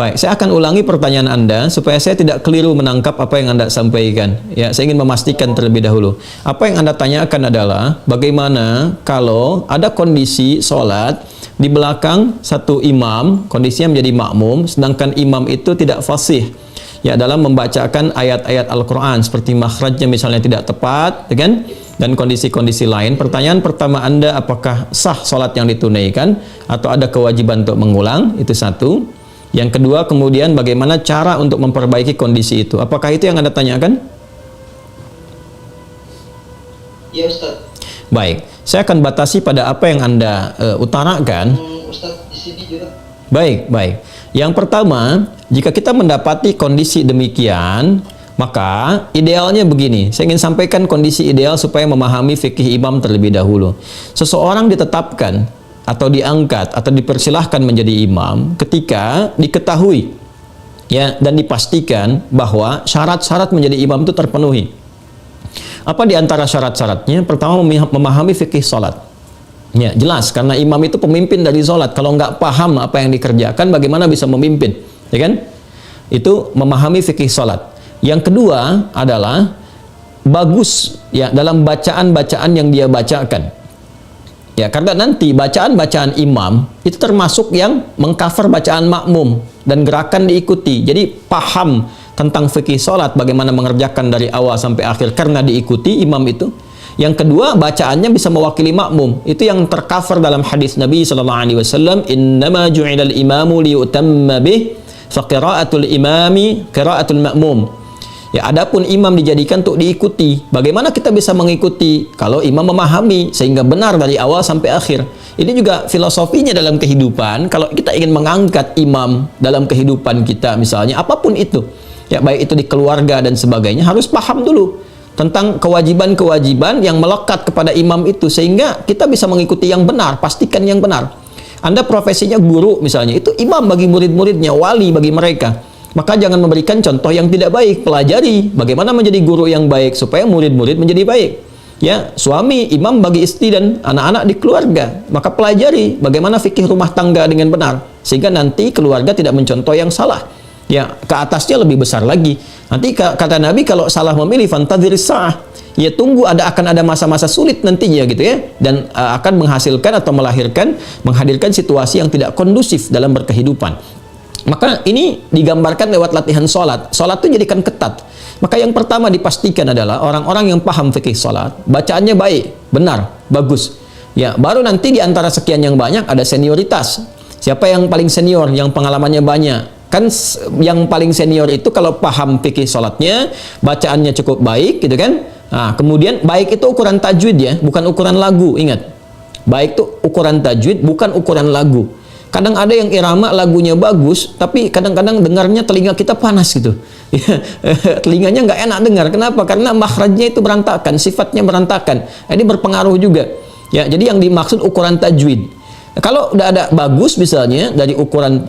Baik, saya akan ulangi pertanyaan Anda supaya saya tidak keliru menangkap apa yang Anda sampaikan. Ya, saya ingin memastikan terlebih dahulu. Apa yang Anda tanyakan adalah bagaimana kalau ada kondisi sholat di belakang satu imam, kondisinya menjadi makmum, sedangkan imam itu tidak fasih. Ya, dalam membacakan ayat-ayat Al-Quran seperti makhrajnya misalnya tidak tepat, ya kan? Dan kondisi-kondisi lain. Pertanyaan pertama Anda, apakah sah sholat yang ditunaikan atau ada kewajiban untuk mengulang? Itu satu. Yang kedua, kemudian bagaimana cara untuk memperbaiki kondisi itu? Apakah itu yang Anda tanyakan? Ya Ustaz. Baik, saya akan batasi pada apa yang Anda utarakan. Ustaz di sini juga. Baik, baik. Yang pertama, jika kita mendapati kondisi demikian, maka idealnya begini. Saya ingin sampaikan kondisi ideal supaya memahami fikih imam terlebih dahulu. Seseorang ditetapkan atau diangkat atau dipersilahkan menjadi imam ketika diketahui ya dan dipastikan bahwa syarat-syarat menjadi imam itu terpenuhi. Apa di antara syarat-syaratnya? Pertama, memahami fikih salat. Ya, jelas karena imam itu pemimpin dari salat. Kalau nggak paham apa yang dikerjakan, bagaimana bisa memimpin? Ya kan? Itu memahami fikih salat. Yang kedua adalah bagus ya dalam bacaan-bacaan yang dia bacakan. Ya, karena nanti bacaan-bacaan imam itu termasuk yang mengcover bacaan makmum dan gerakan diikuti. Jadi paham tentang fikih salat, bagaimana mengerjakan dari awal sampai akhir karena diikuti imam itu. Yang kedua, bacaannya bisa mewakili makmum. Itu yang tercover dalam hadis Nabi sallallahu alaihi wasallam, "Innama ju'ilal imamu liyutamma bih, fa qira'atul imami qira'atul ma'mum." Ya, adapun imam dijadikan untuk diikuti. Bagaimana kita bisa mengikuti? Kalau imam memahami sehingga benar dari awal sampai akhir. Ini juga filosofinya dalam kehidupan. Kalau kita ingin mengangkat imam dalam kehidupan kita misalnya, apapun itu, ya baik itu di keluarga dan sebagainya, harus paham dulu tentang kewajiban-kewajiban yang melekat kepada imam itu sehingga kita bisa mengikuti yang benar, pastikan yang benar. Anda profesinya guru misalnya, itu imam bagi murid-muridnya, wali bagi mereka. Maka jangan memberikan contoh yang tidak baik, pelajari bagaimana menjadi guru yang baik supaya murid-murid menjadi baik. Ya, suami imam bagi istri dan anak-anak di keluarga. Maka pelajari bagaimana fikih rumah tangga dengan benar sehingga nanti keluarga tidak mencontoh yang salah. Ya, ke atasnya lebih besar lagi. Nanti kata Nabi kalau salah memilih fantadhiris sa'ah. Ya, tunggu akan ada masa-masa sulit nantinya gitu ya, dan akan menghasilkan atau menghadirkan situasi yang tidak kondusif dalam berkehidupan. Maka ini digambarkan lewat latihan sholat. Sholat itu jadikan ketat. Maka yang pertama dipastikan adalah orang-orang yang paham fikih sholat, bacaannya baik, benar, bagus. Ya, baru nanti di antara sekian yang banyak ada senioritas. Siapa yang paling senior, yang pengalamannya banyak? Kan yang paling senior itu kalau paham fikih sholatnya, bacaannya cukup baik, gitu kan? Nah, kemudian baik itu ukuran tajwid ya, bukan ukuran lagu. Ingat, baik itu ukuran tajwid, bukan ukuran lagu. Kadang ada yang irama lagunya bagus, tapi kadang-kadang dengarnya telinga kita panas gitu. Telinganya nggak enak dengar. Kenapa? Karena makhrajnya itu berantakan, sifatnya berantakan. Ini berpengaruh juga. Ya, jadi yang dimaksud ukuran tajwid. Kalau udah ada bagus misalnya dari ukuran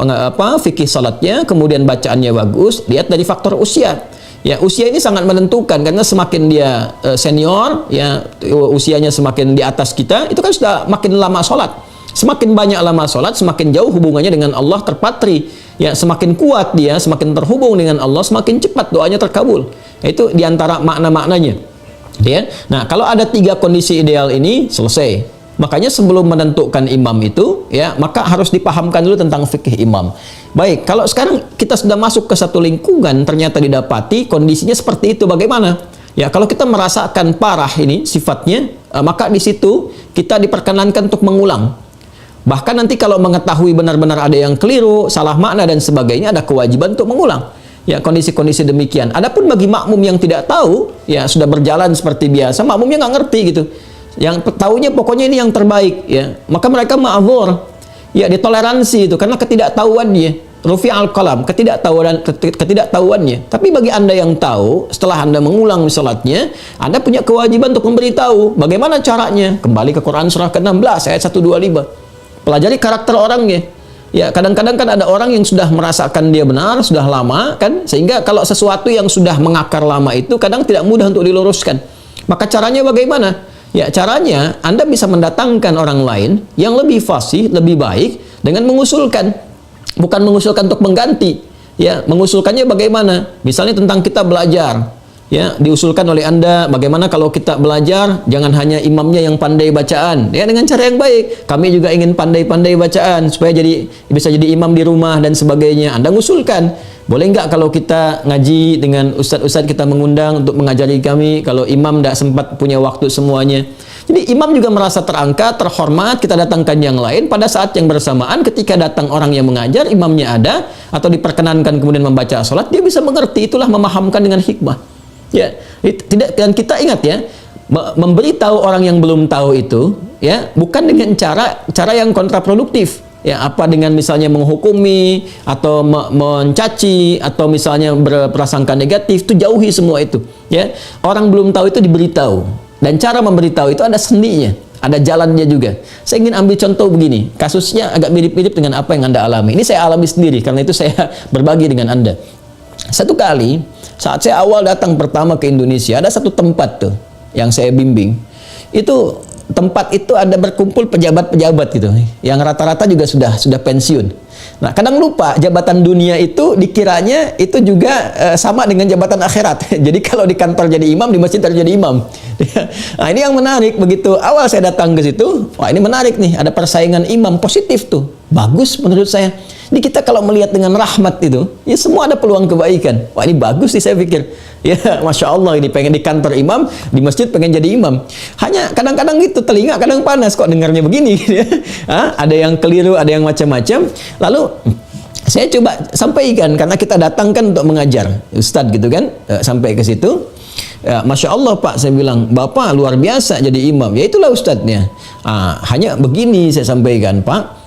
fikih salatnya, kemudian bacaannya bagus, lihat dari faktor usia. Ya, usia ini sangat menentukan karena semakin dia senior, ya usianya semakin di atas kita, itu kan sudah makin lama sholat. Semakin banyak lama sholat, semakin jauh hubungannya dengan Allah terpatri. Ya, semakin kuat dia, semakin terhubung dengan Allah, semakin cepat doanya terkabul. Itu diantara makna-maknanya. Ya. Nah, kalau ada 3 kondisi ideal ini, selesai. Makanya sebelum menentukan imam itu, ya, maka harus dipahamkan dulu tentang fikih imam. Baik, kalau sekarang kita sudah masuk ke satu lingkungan, ternyata didapati kondisinya seperti itu, bagaimana? Ya, kalau kita merasakan parah ini sifatnya, maka di situ kita diperkenankan untuk mengulang. Bahkan nanti kalau mengetahui benar-benar ada yang keliru, salah makna dan sebagainya, ada kewajiban untuk mengulang. Ya, kondisi-kondisi demikian. Adapun bagi makmum yang tidak tahu, ya sudah berjalan seperti biasa, makmumnya nggak ngerti gitu. Yang tahunya pokoknya ini yang terbaik, ya. Maka mereka ma'dzur. Ya, ditoleransi itu karena ketidaktahuannya. Rufi'al qalam, ketidaktahuannya. Tapi bagi Anda yang tahu, setelah Anda mengulang salatnya, Anda punya kewajiban untuk memberitahu bagaimana caranya. Kembali ke Quran surah ke-16 ayat 125. Pelajari karakter orangnya. Ya, kadang-kadang kan ada orang yang sudah merasakan dia benar, sudah lama kan, sehingga kalau sesuatu yang sudah mengakar lama itu kadang tidak mudah untuk diluruskan. Maka caranya bagaimana? Ya, caranya Anda bisa mendatangkan orang lain yang lebih fasih, lebih baik dengan mengusulkan. bukan mengusulkan untuk mengganti. Ya, mengusulkannya bagaimana? Misalnya tentang kita belajar. Ya, diusulkan oleh Anda bagaimana kalau kita belajar jangan hanya imamnya yang pandai bacaan, ya dengan cara yang baik. Kami juga ingin pandai-pandai bacaan supaya bisa jadi imam di rumah dan sebagainya. Anda ngusulkan, boleh nggak kalau kita ngaji dengan ustadz-ustadz kita mengundang untuk mengajari kami kalau imam tidak sempat punya waktu semuanya. Jadi imam juga merasa terangkat, terhormat, kita datangkan yang lain pada saat yang bersamaan ketika datang orang yang mengajar, imamnya ada atau diperkenankan kemudian membaca salat, dia bisa mengerti, itulah memahamkan dengan hikmah. Ya, tidak, dan kita ingat ya, memberitahu orang yang belum tahu itu ya bukan dengan cara yang kontraproduktif. Ya, apa dengan misalnya menghukumi atau mencaci atau misalnya berprasangka negatif, itu jauhi semua itu. Ya, orang belum tahu itu diberitahu, dan cara memberitahu itu ada seninya, ada jalannya juga. Saya ingin ambil contoh begini, kasusnya agak mirip-mirip dengan apa yang Anda alami. Ini saya alami sendiri, karena itu saya berbagi dengan Anda. Satu kali saat saya awal datang pertama ke Indonesia, ada satu tempat tuh yang saya bimbing. Itu tempat itu ada berkumpul pejabat-pejabat gitu, yang rata-rata juga sudah pensiun. Nah, kadang lupa jabatan dunia itu dikiranya itu juga sama dengan jabatan akhirat. Jadi kalau di kantor jadi imam, di masjid harus jadi imam. Nah, ini yang menarik. Begitu awal saya datang ke situ, wah ini menarik nih, ada persaingan imam positif tuh. Bagus menurut saya. Ini kita kalau melihat dengan rahmat itu, ya semua ada peluang kebaikan. Wah ini bagus sih saya pikir. Ya Masya Allah, ini pengen di kantor imam, di masjid pengen jadi imam. Hanya kadang-kadang gitu, telinga kadang panas kok dengarnya begini. Ada yang keliru, ada yang macam-macam. Lalu saya coba sampaikan, karena kita datang kan untuk mengajar. Ustadz gitu kan, sampai ke situ. Ya, Masya Allah Pak, saya bilang, Bapak luar biasa jadi imam. Ya itulah ustadznya. Hanya begini saya sampaikan Pak.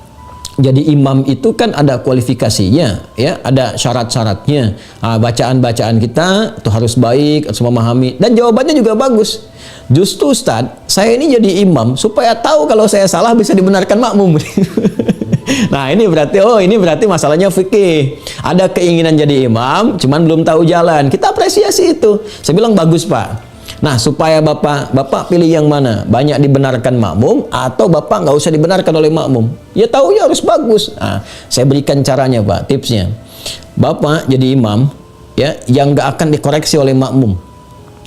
Jadi imam itu kan ada kualifikasinya, ya, ada syarat-syaratnya. Bacaan-bacaan kita itu harus baik, harus memahami, dan jawabannya juga bagus. Justru Ustadz, saya ini jadi imam supaya tahu kalau saya salah bisa dibenarkan makmum. Nah ini berarti masalahnya fikih. Ada keinginan jadi imam, cuman belum tahu jalan. Kita apresiasi itu. Saya bilang bagus Pak. Nah, supaya Bapak pilih yang mana? Banyak dibenarkan makmum atau Bapak nggak usah dibenarkan oleh makmum? Ya tahunya harus bagus. Nah, saya berikan caranya Pak, tipsnya. Bapak jadi imam, ya, yang nggak akan dikoreksi oleh makmum.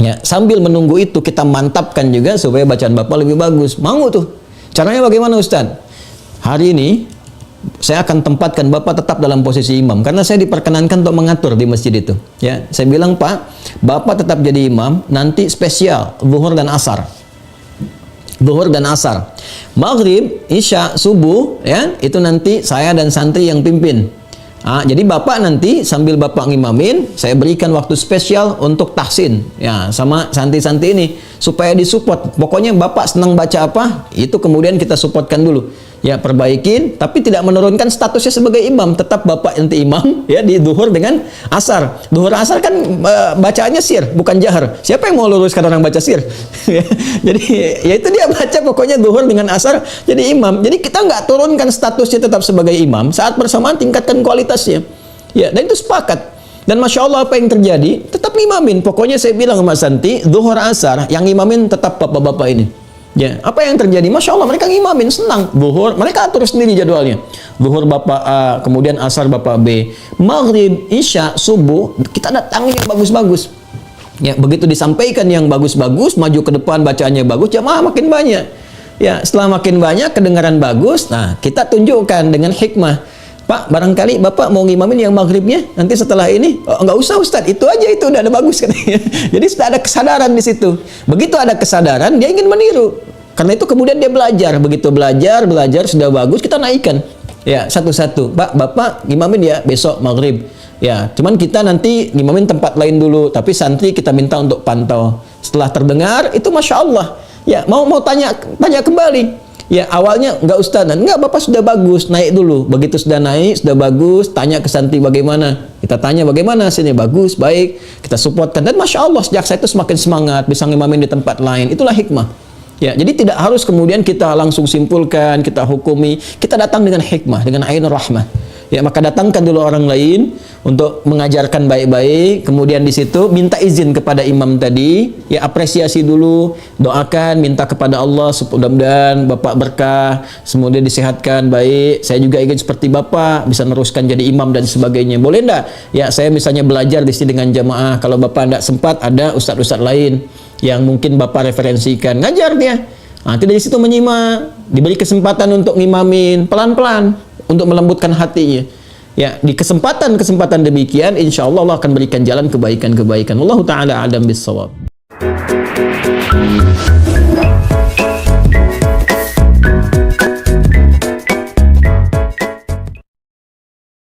Ya, sambil menunggu itu kita mantapkan juga supaya bacaan Bapak lebih bagus. Mau tuh. Caranya bagaimana Ustadz? Hari ini saya akan tempatkan Bapak tetap dalam posisi imam, karena saya diperkenankan untuk mengatur di masjid itu. Ya, saya bilang Pak, Bapak tetap jadi imam, nanti spesial zuhur dan asar. Zuhur dan asar. Maghrib, isya, subuh, ya, itu nanti saya dan santri yang pimpin. Jadi Bapak nanti sambil Bapak ngimamin, saya berikan waktu spesial untuk tahsin, ya, sama santri-santri ini supaya disupport. Pokoknya Bapak senang baca apa, itu kemudian kita supportkan dulu. Ya, perbaikin, tapi tidak menurunkan statusnya sebagai imam. Tetap Bapak nanti imam, ya, di zuhur dengan asar. Zuhur asar kan bacaannya sir, bukan jahar. Siapa yang mau luruskan orang baca sir? Jadi ya itu dia baca pokoknya zuhur dengan asar jadi imam. Jadi kita nggak turunkan statusnya, tetap sebagai imam, saat bersamaan tingkatkan kualitasnya. Ya, dan itu sepakat. Dan Masya Allah apa yang terjadi? Tetap imamin. Pokoknya saya bilang sama Santi, zuhur asar yang imamin tetap bapak-bapak ini. Ya, apa yang terjadi? Masya Allah, mereka ngimamin, senang. Zuhur, mereka atur sendiri jadwalnya. Zuhur Bapak A, kemudian asar Bapak B. Maghrib, isya, subuh, kita datangin yang bagus-bagus. Ya, begitu disampaikan yang bagus-bagus, maju ke depan, bacaannya bagus, jamaah makin banyak. Ya, setelah makin banyak, kedengaran bagus, nah, kita tunjukkan dengan hikmah. Pak, barangkali Bapak mau ngimamin yang maghribnya nanti setelah ini. Oh, enggak usah Ustadz, itu aja, itu udah ada bagus katanya. Jadi sudah ada kesadaran di situ. Begitu ada kesadaran, dia ingin meniru. Karena itu kemudian dia belajar. Begitu belajar sudah bagus, kita naikkan. Ya, satu-satu. Pak, Bapak ngimamin ya besok maghrib. Ya, cuman kita nanti ngimamin tempat lain dulu, tapi santri kita minta untuk pantau. Setelah terdengar, itu Masya Allah. Ya, mau tanya kembali. Ya, awalnya enggak Ustaz, enggak, Bapak sudah bagus, naik dulu. Begitu sudah naik, sudah bagus, tanya ke santri bagaimana. Kita tanya bagaimana hasilnya, bagus, baik, kita supportkan. Dan Masya Allah, sejak saya itu semakin semangat, bisa ngimamin di tempat lain. Itulah hikmah. Ya, jadi tidak harus kemudian kita langsung simpulkan, kita hukumi. Kita datang dengan hikmah, dengan ainur rahmah. Ya, maka datangkan dulu orang lain untuk mengajarkan baik-baik, kemudian di situ minta izin kepada imam tadi, ya apresiasi dulu, doakan, minta kepada Allah mudah-mudahan Bapak berkah, semoga disehatkan baik. Saya juga ingin seperti Bapak bisa meneruskan jadi imam dan sebagainya. Boleh enggak? Ya, saya misalnya belajar di sini dengan jamaah. Kalau Bapak enggak sempat, ada ustaz-ustaz lain yang mungkin Bapak referensikan. Ngajar dia. Nanti dari situ menyimak, diberi kesempatan untuk ngimamin pelan-pelan untuk melembutkan hatinya. Ya, di kesempatan-kesempatan demikian insya Allah Allah akan berikan jalan kebaikan-kebaikan. Wallahu taala a'lam bissawab.